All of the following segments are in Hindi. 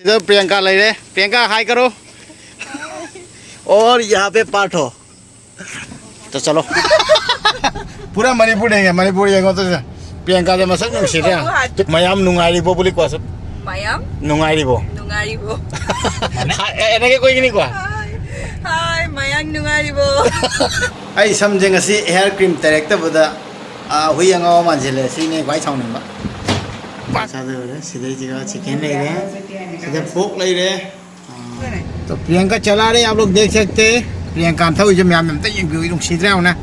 इधर प्रियंका ले रहे। प्रियंका हाय करो। और यहाँ पे पाठ हो तो चलो पूरा मणिपुर है मणिपुर तो प्रियंका जो मसक नुसिरे मयाम नुंगारिबो बोली को सब Mayam? नुंगारिबो Nungaribo. एनेके कोई नहीं को Hi, Mayang Nungaribo. आई समझे ngasi हेयर क्रीम डायरेक्ट बदा हुई अंगाव मानजिले सिने क्वाई छाउनिबा पासादरे सिधे जगह चिकन ले रहे हैं सीधे पोक ले रहे हैं तो प्रियंका चला रहे आप लोग देख सकते हैं प्रियंका था जो मैं हम तक ये लोग सीध रहे हो ना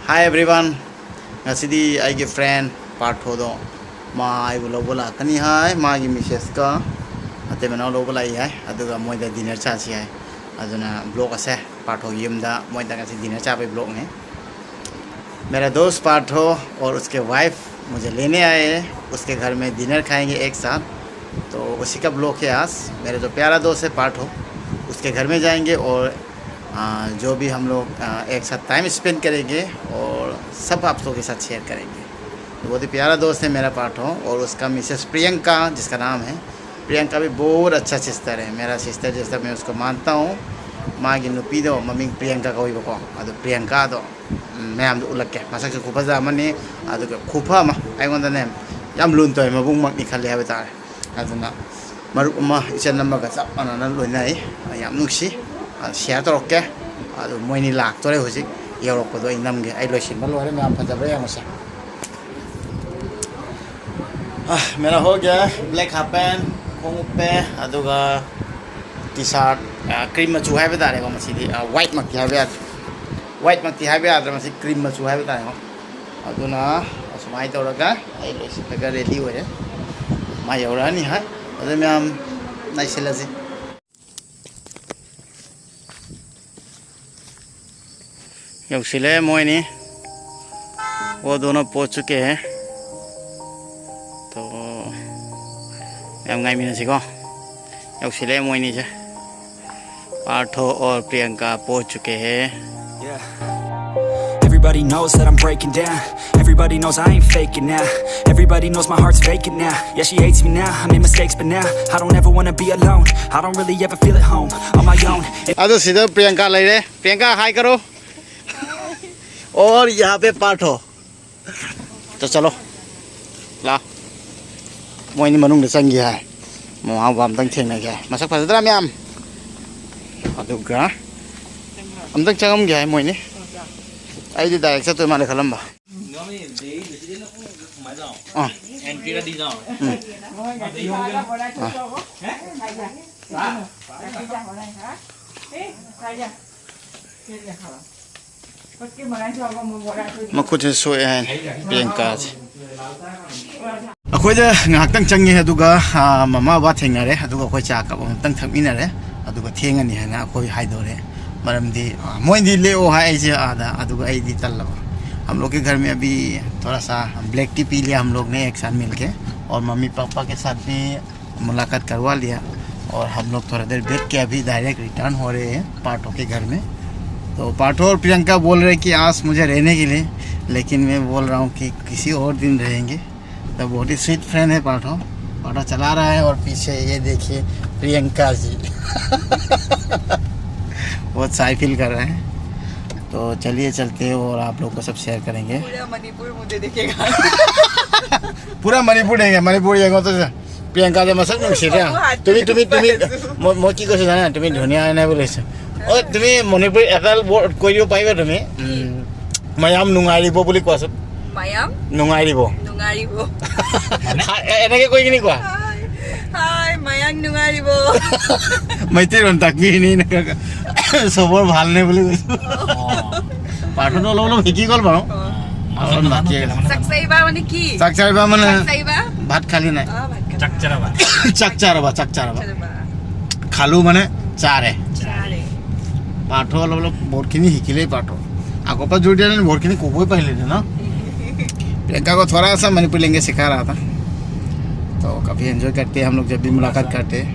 Hi everyone, ngasidi aige friend part hodo ma ai bulo bola kani hai ma gi misses ka ate mena lo bola hai aduga moida dinner cha si hai aduna blog ase part ho yimda moida ngasi dinner cha pe blog ne मेरा दोस्त पार्ट हो और उसके वाइफ मुझे लेने आए हैं उसके घर में डिनर खाएंगे एक साथ तो उसी का ब्लॉग है आज मेरा जो प्यारा दोस्त है पार्ट हो उसके घर में जाएंगे और जो भी हम लोग एक साथ टाइम स्पेंड करेंगे और सब आप लोगों के साथ शेयर करेंगे तो बहुत ही प्यारा दोस्त है मेरा पार्ट हो और उसका मिसेस प्रियंका जिसका नाम है प्रियंका भी बहुत अच्छा सिस्टर है मेरा सिस्टर जैसा मैं उसको मानता हूँ माँ की नुपी दो मम्मी प्रियंका का को अद प्रियंका दो मैं उलगे मसक से खूफा जामने खूफा अगोंदने लून तो मबुंग मकनी खले है तारे अदुना मरुक इचन नम्बर चप माना लोनाई याम नुक्सी शेयर तौरके मोनी लातरे हजिक यौरपद नमगे लोसीब लोरे मैं फजब यमसे मेरा हो गया ब्लैक हाफ पैंट खोंगपे अदुगा टी शर्ट क्रीम मचू है तारे वाइट मक्की है वाइट मक्की है क्रीम मचू है तारे अदुना असुमाय तौरगा लोसीब रेडी होरे मा यौरानी है अदु मैम नाइसिलसे यौसिले मोइनी वो दोनों पहुंच चुके हैं तो मैम गाई मिनसी को यौसिले मोइनी से पार्थो और प्रियंका पहुंच चुके हैं Everybody knows that I'm breaking down. Everybody knows I ain't faking now. Everybody knows my heart's vacant now. Yeah, she hates me now. I made mistakes, but now I don't ever wanna be alone. I don't really ever feel at home on my own. अदो सीधा प्रियंका ले रहे। प्रियंका हाय करो। और यहाँ पे पार्ट हो तो चलो ला मोइनी मनुंग चंगी है वहाँ वाम तंग थेंग गया मसक फजद्रा मैम अदुगा अमतंग चंगम गया है मोइनी आई डायरेक्ट से तो माने खलम बा एंट्री का दी जाओ कुछ सोए हैं प्रियंका से अखोज ngahaktang changi है दुगा ममा बा थेंगरे दुगा खoi चा का तंग थमिनरे दुगा थेंगनी है ना कोई हाइदोरे मरमदी मोइदी लेओ है जे आदा दुगा आईदी तल्ला हम लोग के घर में अभी थोड़ा सा ब्लैक टी पी लिया हम लोग ने एक साथ मिलके और मम्मी पापा के साथ भी मुलाकात करवा लिया और हम लोग थोड़ा देर बैठ के अभी डायरेक्ट रिटर्न हो रहे हैं पार्थो के घर में तो पार्थो और प्रियंका बोल रहे कि आज मुझे रहने के लिए लेकिन मैं बोल रहा हूँ कि किसी और दिन रहेंगे तो बहुत ही स्वीट फ्रेंड है पार्थो पार्थो चला रहा है और पीछे ये देखिए प्रियंका जी बहुत शाय फील कर रहे हैं तो चलिए चलते हैं और आप लोग को सब शेयर करेंगे पूरा मणिपुर मुझे दिखेगा पूरा मणिपुर देंगे मणिपुर तो प्रियंका जो मसक नुसिरे तुम्हें मोकी को जाना तुम्हें धुनिया है बोले और तुम्हें मणिपुर एटाल কৈ দিব পাৰিবা তুমি মায়াম নুঙাৰিবো বুলি কোৱা সব Mayam? নুঙাৰিবো Nungaribo. এনেকে কৈ কিনি কোৱা Hi, Mayang Nungaribo. मैत्री ৰন তাকমি নি সবৰ ভাল নে বুলি কৈছো পাঠটো অলপ অলপ শিকি গল বাৰু Saksaiba মানে কি চাকচাৰবা মানে Saksaiba? ভাত খালি নাই Chakcharaba. চাকচাৰবা খালু মানে চাৰে पाठो अलग बहुत खिनी शिकिले पाठो आगो पर जोड़ दिया बहुत खिनी कोई पहले थे ना प्रियंका को थोड़ा सा मणिपुर लैंग्वेज सिखा रहा था तो काफ़ी एंजॉय करते हैं हम लोग जब भी मुलाकात करते हैं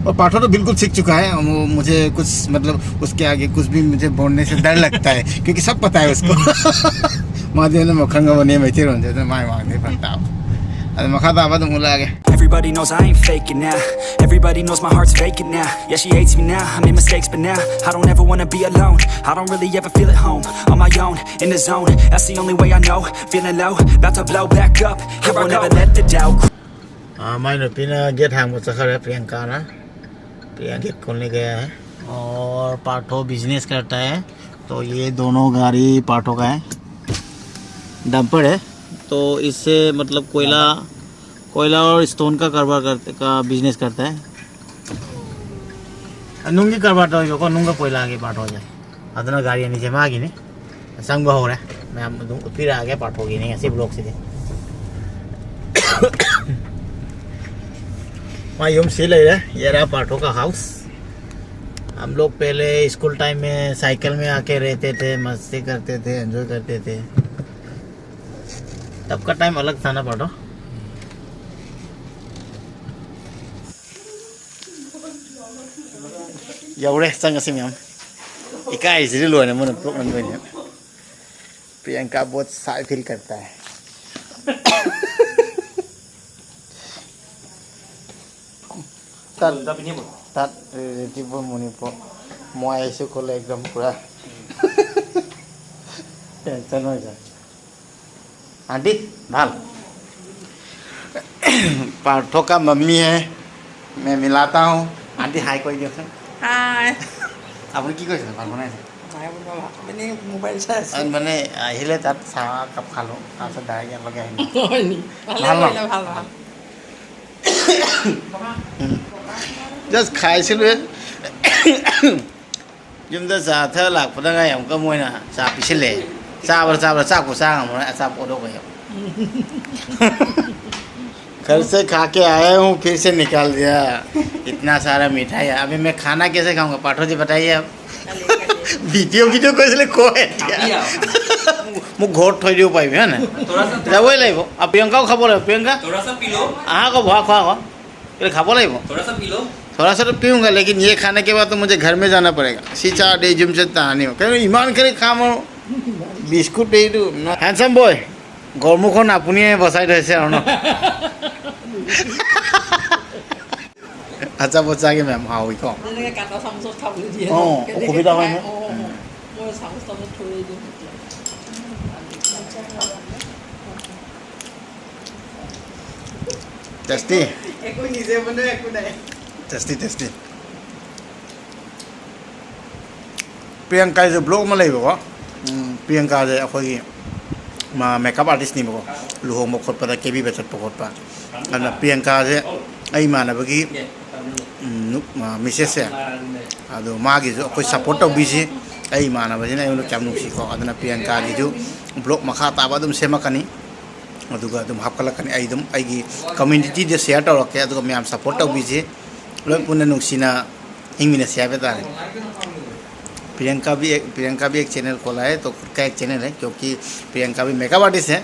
और पाठो तो बिल्कुल सीख चुका है। वो मुझे कुछ मतलब उसके आगे कुछ भी मुझे बोलने से डर लगता है क्योंकि सब पता है उसको। माध्यम मखंगा बने बैठे रहते तो माय मांगते पड़ता मखा ताबा तो मुला आगे। Everybody knows I ain't faking now. Everybody knows my heart's vacant now. Yeah, she hates me now, I made mistakes, but now I don't ever wanna be alone. I don't really ever feel at home. On my own, in the zone, that's the only way I know. Feeling low, about to blow back up. Here I never let the doubt. मैं पिना गेट हैंग मुझसे खड़े प्रियंका ना, प्रियंका गेट खोलने गया है और पाठो बिजनेस करता है। तो ये दोनों गाड़ी पाठो का है, डंपर है। तो इससे मतलब कोयला और स्टोन का कारोबार का बिजनेस करता है। नुंगी कारोबार तो यो नुंगा कोयला आगे पाठो जाए अदना गाड़ी नीचे में आगे नहीं संग हो रहा है। मैं फिर आ गया पाठोगी नहीं ऐसे ब्लॉक से वहाँ यूम सी ले रहा ये रहा पाठो का हाउस। हम लोग पहले स्कूल टाइम में साइकिल में आके रहते थे, मस्ती करते थे, एंजॉय करते थे। तब का टाइम अलग था ना पाठो। एवढे सांगासी मैम इकाई इसलिए लो ना मन प्रियंका बहुत साई फील करता है। তাত ৰেটিব মনিপ মই আহিছোঁ ক'লে एकदम पूरा टेंशन हो जाए। आंटी भाल पार्थो का मम्मी है, मैं मिलाता हूँ। आंटी हाई कोई दियो হাই আপুনি কি কৰিছে? ভাত বনাইছে? মানে মোবাইল চাই আছো মানে আহিলে তাত চাহ কাপ খালোঁ, তাৰপিছত ডাইৰেক্ট ইয়ালৈকে আহিলোঁ। ভাল কৰিলে ভাল ভাল जस्ट खाइसिलु युमदा जाथा लाखपदा गाय हमका मोयना चा पिसले चाबर चा को सा हम ऐसा पोडो गयो। घर से खा के आया हूँ फिर से निकाल दिया इतना सारा मिठाई। अभी मैं खाना कैसे खाऊंगा? पाठो जी बताइए आप। वीडियो को इसलिए को है मुझ घोट थोड़ी दियो पाइबे है ना जाबो लाइबो। अब प्रियंका को खबर है प्रियंका थोड़ा सा पी लो आहा को भा खा को ये खाबो लाइबो। थोड़ा सा पी लो थोड़ा सा तो पीऊँगा लेकिन ये खाने के बाद तो मुझे घर में जाना पड़ेगा। सीचा डे जिम से तानी हो क्यों ईमान करे खाम बिस्कुट दे दो। हैंडसम बॉय गरमुखन आपुनी बसाई थैसे और ना अच्छा बच्चा के मैम हाँ को যেনেকৈ কাটা চামুচত খাবলৈ দিয়ে অঁ অসুবিধা হয় নহয়। মই চামুচ তামুচ থৈ দিওঁ टेस्टी একো নিজে বনাই একো নাই टेस्टी प्रियंका जो ब्लॉग में लेबो प्रियंका जे अखोगी मेकअप आर्टिस्ट नहीं बको लुहोंग खोटपदा केबी बेचत खोटपा अना प्रियंका जे आई मानबगी मिसेस से अदो मागी जो कोई सपोर्ट तौबीसी आई मानबजिना आई क्या नुसीको अदना प्रियंका की जो ब्लॉग मखा ताबा दुम सेमकनी अदुगा दुम हापकलकनी आई दुम आई कम्युनिटी जे शेयर तौरके अदुगा मैम सपोर्ट तौबीसी लोग पुनः नुसीना हिंगमिना शेयर बेतारे। प्रियंका भी एक चैनल खोला है तो खुद का एक चैनल है क्योंकि प्रियंका भी मेकअप आर्टिस्ट है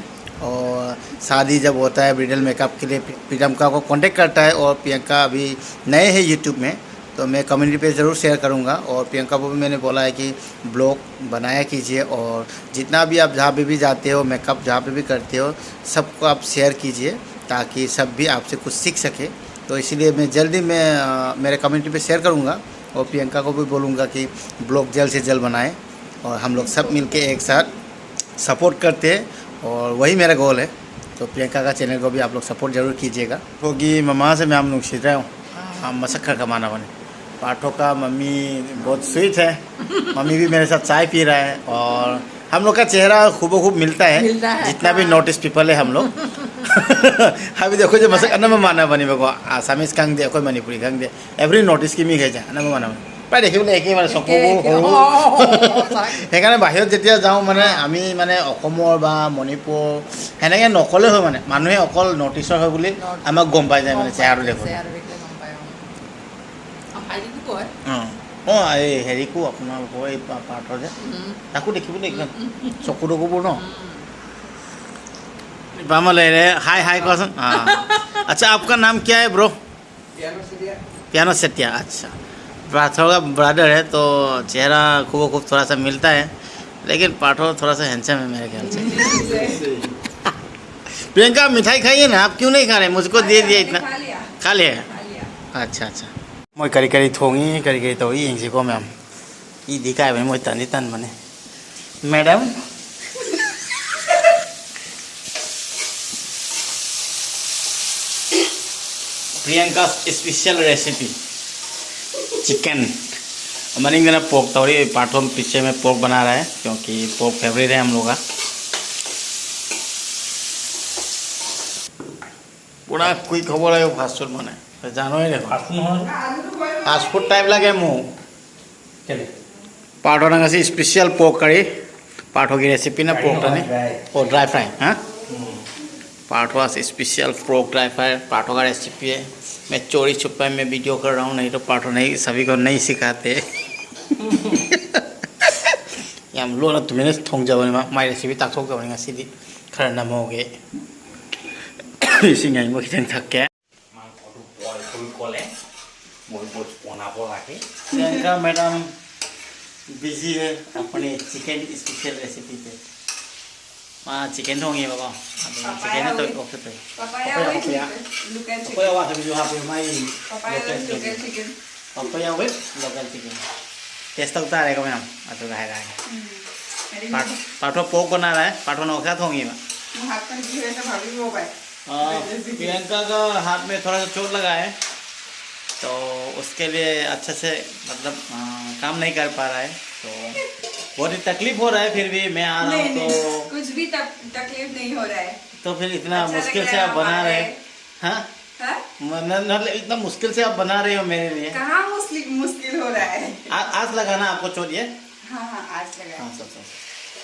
और शादी जब होता है ब्राइडल मेकअप के लिए प्रियंका को कांटेक्ट करता है। और प्रियंका अभी नए हैं यूट्यूब में तो मैं कम्युनिटी पे ज़रूर शेयर करूँगा। और प्रियंका को भी मैंने बोला है कि ब्लॉग बनाया कीजिए और जितना भी आप जहाँ पे भी जाते हो मेकअप जहाँ पे भी करते हो सबको आप शेयर कीजिए ताकि सब भी आपसे कुछ सीख सके। तो इसीलिए मैं जल्दी मेरे कम्युनिटी पे शेयर करूँगा और प्रियंका को भी बोलूँगा कि ब्लॉग जल्द से जल्द बनाए और हम लोग सब मिलके एक साथ सपोर्ट करते हैं और वही मेरा गोल है। तो प्रियंका का चैनल को भी आप लोग सपोर्ट जरूर कीजिएगा। क्योंकि मम्मा से मैं हम लोग सीख रहा हूँ हम मसक्खर का माना बने। पाठों का मम्मी बहुत स्वीट है, मम्मी भी मेरे साथ चाय पी रहा है और हम लोग का चेहरा खूब मिलता है जितना भी नोटिस पीपल है हम लोग। अभी देखो जो मसक अन्ना में माना बनी बको आसामीज खांग दे कोई मणिपुरी खांग दे एवरी नोटिस की मी खाई अन्ना में माना प्राय देखिए एके माने चकु সেইকাৰণে বাহিৰত যেতিয়া যাওঁ মানে আমি মানে অসমৰ বা মণিপুৰ সেনেকৈ নকলে হয় মানে মানুহে অকল নটিছৰ হয় বুলি আমাক গম পাই যায় মানে চেহাৰাটো দেখো। অঁ এই হেৰিকো আপোনালোকৰ এই পাৰ্টৰ যে তাকো দেখিবলৈ একদম চকু টকুবোৰ ন बामा ले रहे हाय हाय कौन। हाँ अच्छा आपका नाम क्या है ब्रो? पियानो सेट किया, अच्छा। पाठो का ब्रदर है तो चेहरा खूब थोड़ा सा मिलता है, लेकिन पाठो थोड़ा सा हैंडसम है मेरे ख्याल से। प्रियंका मिठाई खाइए ना, आप क्यों नहीं खा रहे? मुझको दे दिया इतना। खा लिया? अच्छा अच्छा। मैं करी करी थोंगी करी करी तो ये को मैम ये दिखाए बने मैं तन तन बने madam Priyanka special recipe chicken मनिंग देना पोक तौरी पाठों पीछे में पोक बना रहा है क्योंकि पोक फेवरेट है हम लोग का। पूरा कोई खबर है फास्ट फूड बने जानो ही देखो फास्ट फूड टाइप लगे मुँह चले पाठों ना कैसे स्पेशल पोक करी पाठों की रेसिपी ना पोक ने और ड्राई फ्राई हाँ पाठों से स्पेशल पोक ड्राई फ्राई पाठों का रेसिपी है। मैं चोरी छुपा में वीडियो कर रहा हूँ, नहीं तो पाठों नहीं सभी को नहीं सिखाते। हम लोग ना तुम्हें थोंग जाओ माई रेसिपी ताक थोक जाओ सीधी खर नम हो गए इसी नहीं मुझे जन थक के प्रियंका मैडम बिजी है अपने चिकन स्पेशल रेसिपी पे। माँ चिकन होंगे बाबा चिकन है तो ओके तो Papaya wah tapi juga hampir main local chicken. papaya with local chicken taste लगता है मैम अतो है पाठो पोक बना रहा है पाठो नौका होंगे प्रियंका का हाथ में थोड़ा सा चोट लगा है तो उसके लिए अच्छे से मतलब काम नहीं कर पा रहा है तो बहुत ही तकलीफ हो रहा है। फिर भी मैं आ रहा हूँ तो कुछ भी तकलीफ नहीं हो रहा है तो फिर इतना अच्छा मुश्किल लग से रहा है आप बना रहे हाँ हाँ? मतलब इतना मुश्किल से आप बना रहे हो मेरे लिए। कहाँ मुश्किल हो रहा है आज लगाना आपको चोट ये हाँ आज लगा हाँ सब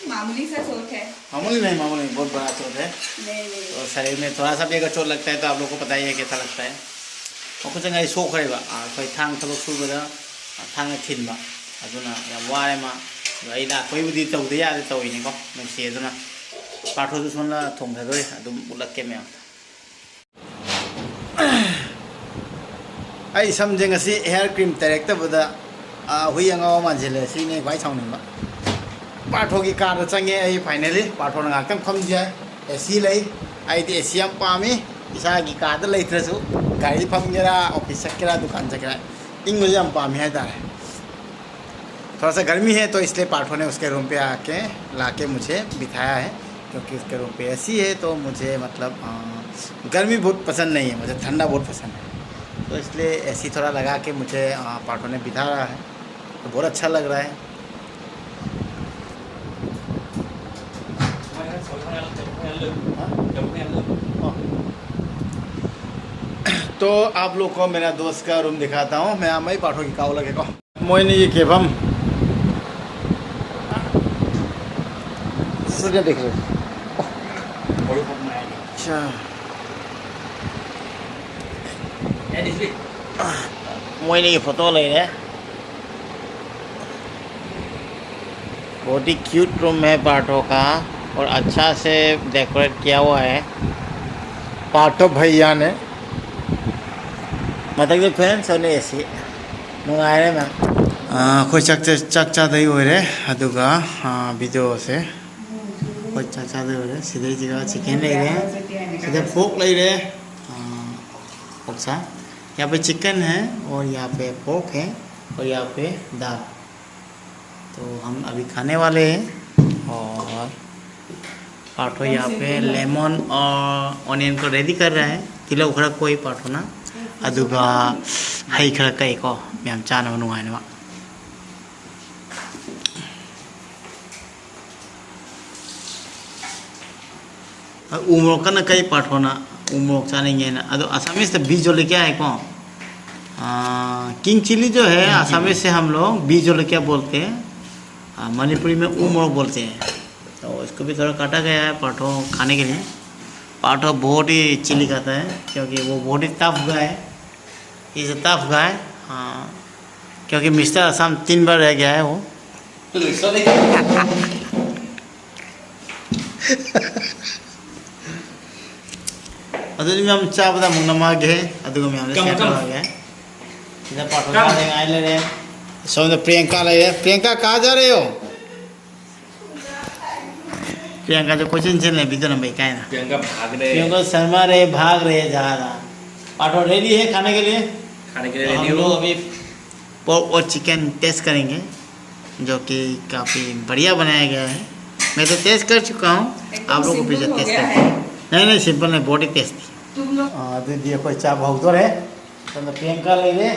मामूली सा चोट है मामूली नहीं बहुत बड़ा चोट है। नहीं तो शरीर में थोड़ा सा भी अगर चोट लगता है तो आप लोग को पता ही है कैसा लगता है। और कुछ नहीं सो खड़ेगा कोई थांग थलों सूबदा थांग थिनबा अदुना याम वारे मा आई कोई बुद्धि तौदे यादे तौइनिको नसे अदुना पाठोदु सोना थोंथदोय अदुम उलक्के मैम आई समझे ngasi हेयर क्रीम तरेक्तबदा हुई अंगाव मानजिले सिने भाई छाउनिबा पाठो की कार चंगे आई फाइनली पाठो नागतम फमजे एसी लई आई दी एसी हम पामी इसा की कार लेत्रसु गाड़ी फमगेरा ऑफिस चकेरा दुकान चकेरा इंग मुझे हम पामी है तारे थोड़ा सा गर्मी है तो इसलिए पाठों ने उसके रूम पे आके लाके मुझे बिठाया है क्योंकि उसके रूम पे एसी है तो मुझे मतलब गर्मी बहुत पसंद नहीं है, मुझे ठंडा बहुत पसंद है तो इसलिए एसी थोड़ा लगा के मुझे पाठों ने बिठा रहा है तो बहुत अच्छा लग रहा है। तो आप लोग को मेरा दोस्त का रूम दिखाता हूँ मैं आम पाठों की काव लगेगा मोइने ये केफम सूर्य देख रहे अच्छा मोइने की फोटो ले रहे बहुत ही क्यूट रूम है पाठों का और अच्छा से डेकोरेट किया हुआ है पाठो भैया ने मतलब फ्रेंड्स और ऐसी नुंगाइरे मैम कोई चक चादई होरे अदुगा वीडियो से कोई चक चादई होरे सीधे जगह चिकन ले रहे हैं सीधे पोक ले रहे हैं पोक्सा यहाँ पे चिकन है और यहाँ पे पोक है और यहाँ पे दाल तो हम अभी खाने वाले हैं और पाठो यहाँ पे लेमन और ऑनियन को रेडी कर रहा है तिला उखड़ा कोई पाठो ना अदुगा हई खरा कई को मैम चाना नुंगाइनवा उमरोक का ना कई पाठो ना उमरोक चानेंगे ना अदो आसामी से बीज जो लेके आए को किंग चिली जो है आसामी से हम लोग बीज जो लेके बोलते हैं मणिपुरी में उमरोक बोलते हैं तो इसको भी थोड़ा काटा गया है पाठो खाने के लिए। पाठो बहुत ही चिली खाता है क्योंकि वो बहुत ही टफ गाय है इज अ टफ गाय हाँ क्योंकि मिस्टर असम 3 बार रह गया है वो अदुनी मैम चाबदा मुंगना मागे अदुगा मैम ने सेट हो गया इधर पाठक आए ले रहे समझ प्रियंका ले रहे प्रियंका कहाँ जा रहे हो प्रियंका जो कोचिंग चल रहे बिदर भाई क्या है ना प्रियंका भाग रहे प्रियंका शर्मा रहे भाग रहे जा रहा पाठक रेडी है खाने के लिए खाने के लिए हम रेडी हो लोग अभी पोर्क और चिकन टेस्ट करेंगे जो कि काफ़ी बढ़िया बनाया गया है मैं तो टेस्ट कर चुका हूँ एकदम आप लोग को simple पीछे हो टेस्ट गया करते है। हैं नहीं सिंपल नहीं बहुत ही टेस्टी तुम लोग दीदी कोई चा बहुत है तो प्रियंका ले ले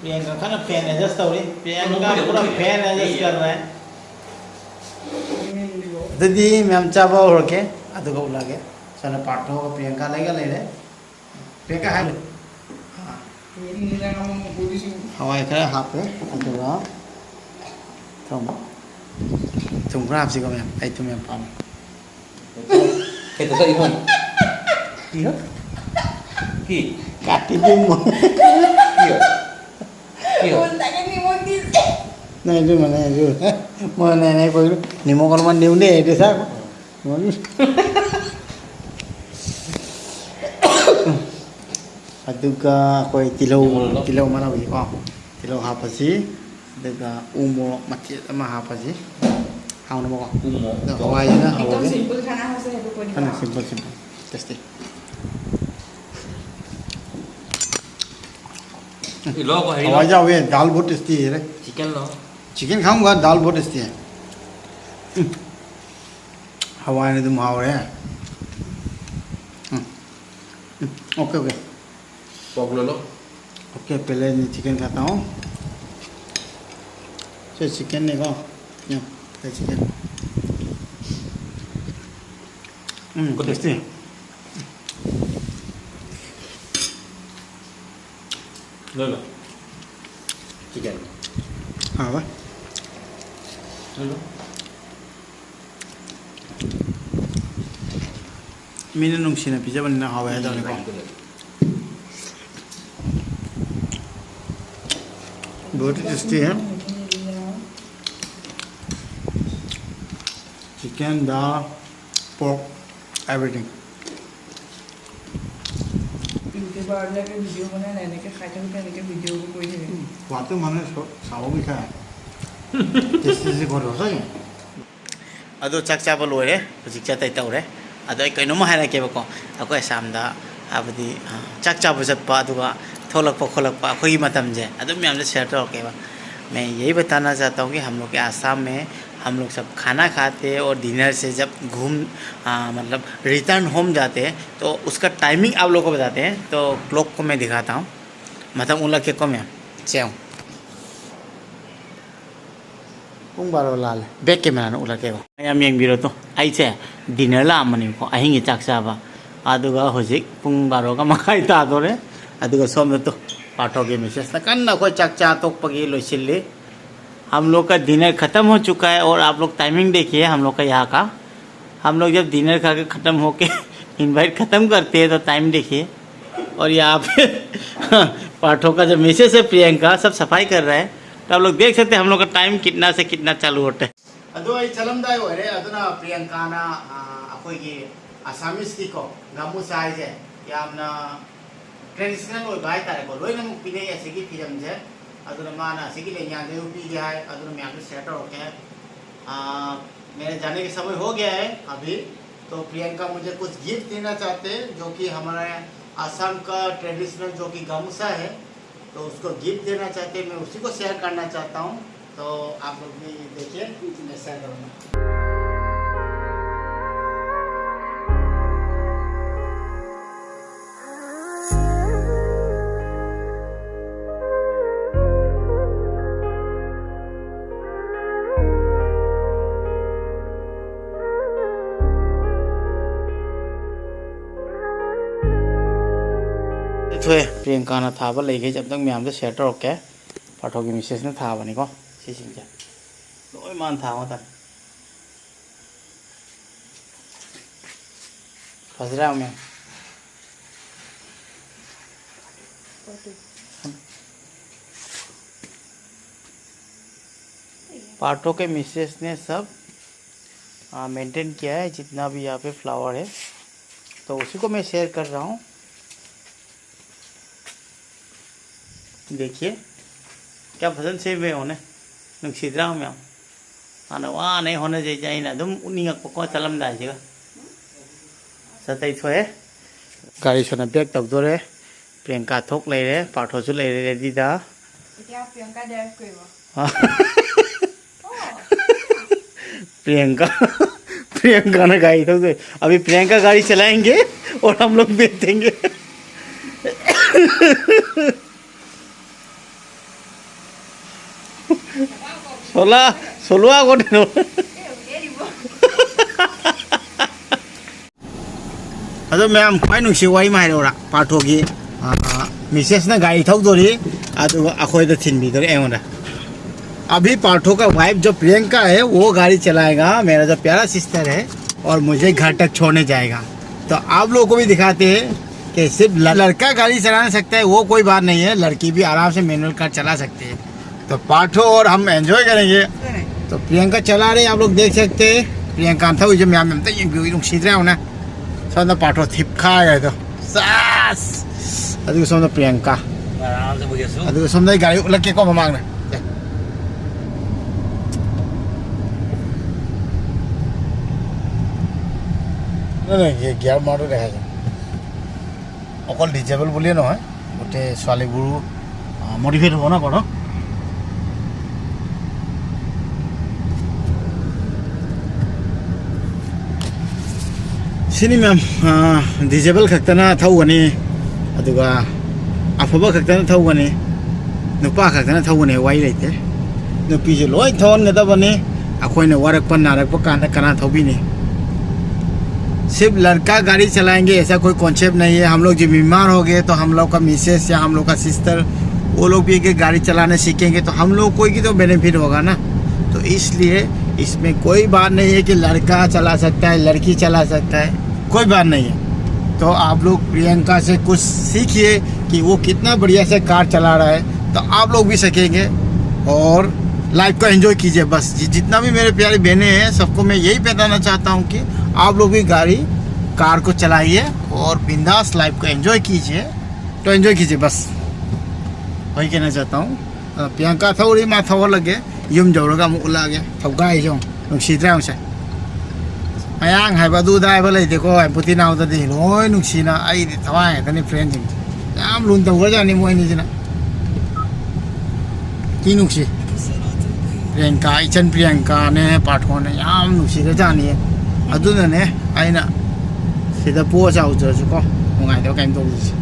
प्रियंका का ना फैन एडजस्ट हो रही प्रियंका पूरा फैन एडजस्ट कर रहा है दीदी मैम चा बहुत हो के अधु को बुला के चलो पाठों को प्रियंका लेगा ले रहे प्रियंका है हवाई खड़ा हाँ पे अधुरा तुम खराब सी को मैम आई तुम्हें palm kita sa ihon iya ki kati dia mau iyo iyo बोलता है नहीं Modi nah itu mana itu mau nenek kau itu ni mau kalau mandi udah itu sah mau aduga kau tilau mana biji kau tilau apa sih aduga umur mati sama apa sih kau nama kau umo Hawaii na एकदम Hawaii सिंपल खाना हो सके कोई kan simple simple tasty ilo ko hari Hawaii जाओ ये दाल बहुत टेस्टी है रे chicken lo चिकन खाऊंगा दाल बहुत टेस्टी है हवाई ने तुम हाव रहे हैं okay okay pork lo okay पहले मैं चिकन खाता हूँ तो चिकन नहीं खाओ चिकन टेस्टी है lo chicken हाँ भाई lo मैंने नुकसान पिज़्ज़ा बनना हवाई है तो बहुत ही टेस्टी है चिकन दाल पोर्क एवरीथिंग इनके बाहर जाके वीडियो बना रहने के खाते हुए रहने के वीडियो को कोई नहीं वातो माने साव भी खाया टेस्टी से कौन होता है अदो चक चावल लोरे हजिक चाtai तौरे अदो कइनो मा हायना केबको अको एसामदा आबदी चक चाबो चतपा अदुगा थोलकपा खोलकपा अखोगी मतम जे अदो मैम से शेयर करकेबा मैं यही बताना चाहता हूँ कि हम लोग के आसाम में हम लोग सब खाना खाते हैं और डिनर से जब मतलब रिटर्न होम जाते हैं तो उसका टाइमिंग आप लोग को बताते हैं तो क्लॉक को मैं दिखाता हूँ मतलब उन लोग के को मैं चेऊ पुंग बारो लाल बैक कैमरा न उला केबा याम यंग बिरो तो आइसे डिनर ला मनी को अहिंग चाक चाबा अदुगा होजिक पुंग बारो का मखाई ता दोरे अदुगा सोम तो पाठो के मैसेज न कन्ना कोई चाक चा तोक पगी लोचिले हम लोग का डिनर ख़त्म हो चुका है और आप लोग टाइमिंग देखिए हम लोग का यहाँ का हम लोग जब डिनर खा के ख़त्म होके इनवाइट ख़त्म करते हैं तो टाइम देखिए और यहाँ पे पाठों का जो मैसेज है प्रियंका सब सफाई कर रहा है तो आप लोग देख सकते हैं हम लोग का टाइम कितना से कितना चालू होता है अदो आई चलमदाय होरे अदुना प्रियंका ना अखोगी आसामीस की को गामुसा है यामना ट्रेडिशनल हो बाय तारे को लोई नमक पीने ऐसे की फिल्म है अदुना माना ऐसे की ले यहाँ दे उपी गया है अदुना मैं आपसे सेटर हो गया है मेरे जाने के समय हो गया है अभी तो प्रियंका मुझे कुछ गिफ्ट देना चाहते हैं जो कि हमारे आसाम का ट्रेडिशनल जो कि गामुसा है तो उसको गिफ्ट देना चाहते हैं मैं उसी को शेयर करना चाहता हूँ तो आप लोग भी देखिए मैं शेयर करूँगा प्रियंका ना था लेके जब तक मैं हमसे सेटर हो क्या पाठों की मिसेस ने था बनी को सीसिंग लोई मान था वहाँ तक फंस रहा हूँ मैं पाठों के मिसेस ने सब मेंटेन किया है जितना भी यहाँ पे फ्लावर है तो उसी को मैं शेयर कर रहा हूँ देखिए क्या पसंद से वे होने नुकसीदरा में हाँ वहाँ नहीं होने चाहिए ना तुम उन्हीं का कौन चलम दाएगा सतई थोए गाड़ी सोना बैग तक दो रे प्रियंका थोक ले रे पाठो चु ले रे दीदा प्रियंका प्रियंका ने गाड़ी थोक दे अभी प्रियंका गाड़ी चलाएंगे और हम लोग बेचेंगे सोलह को अदो मैम पाई नुसी वाई माइरोरा पाठोगी मिसेस ने गाड़ी थौदोरी अदो अखोय थिन भी एवं अभी पाठो का वाइफ जो प्रियंका है वो गाड़ी चलाएगा मेरा जो प्यारा सिस्टर है और मुझे घर तक छोड़ने जाएगा। तो आप लोगों को भी दिखाते हैं कि सिर्फ लड़का गाड़ी चला सकता है वो कोई बात नहीं है, लड़की भी आराम से मैनुअल कार चला सकती है। तो पाठो और हम एंजॉय करेंगे। तो प्रियंका चला रहे आप लोग देख सकते हैं। प्रियंका था जो मैम सीधे होना सब पाठो थिप खा गए तो सास सब प्रियंका सब गाड़ी उलट को मांगना ये गियार मारो देखा जाए अकल डिजेबल बुलिए নহয় गोटे छालीबूरो मडिफाइड हो ना कौन सिनी मैम डिजेबल खक्तना थौगनी अदुगा अफबा खक्तना थौगनी नुपा खक्तना थौगनी वाई लेते नुपीजे लोय थौनगदबनी अखोयने वारकपन नारकप कांदा कना थौबिनी। सिर्फ लड़का गाड़ी चलाएंगे ऐसा कोई कॉन्सेप्ट नहीं है। हम लोग जो बीमार हो गए तो हम लोग का मिसेस या हम लोग का सिस्टर वो लोग भी कि गाड़ी चलाने सीखेंगे तो हम लोग कोई की तो बेनिफिट होगा ना। तो इसलिए इसमें कोई बात नहीं है कि लड़का चला सकता है लड़की चला सकता है, कोई बात नहीं है। तो आप लोग प्रियंका से कुछ सीखिए कि वो कितना बढ़िया से कार चला रहा है तो आप लोग भी सीखेंगे और लाइफ को एंजॉय कीजिए। बस जितना भी मेरे प्यारे बहनें हैं सबको मैं यही बताना चाहता हूँ कि आप लोग भी कार को चलाइए और बिंदास लाइफ को एंजॉय कीजिए। तो एंजॉय कीजिए बस वही कहना चाहता हूँ। प्रियंका थोड़ी माँ थोड़ लगे यूम जौरगा मुला गया थौगा नुसीद्रा से मयांग है बदूदा देखो पुती नाउदी लोई नुसीना थवाई फ्रेंड लून तौरजानी मोहनीजना की नुसी प्रियंका इचन प्रियंका ने पाठोने याम नुसीरजानी अदुनने आइना सिदा पो चाउजरसुको नुंगाइदो कहीं तौजसे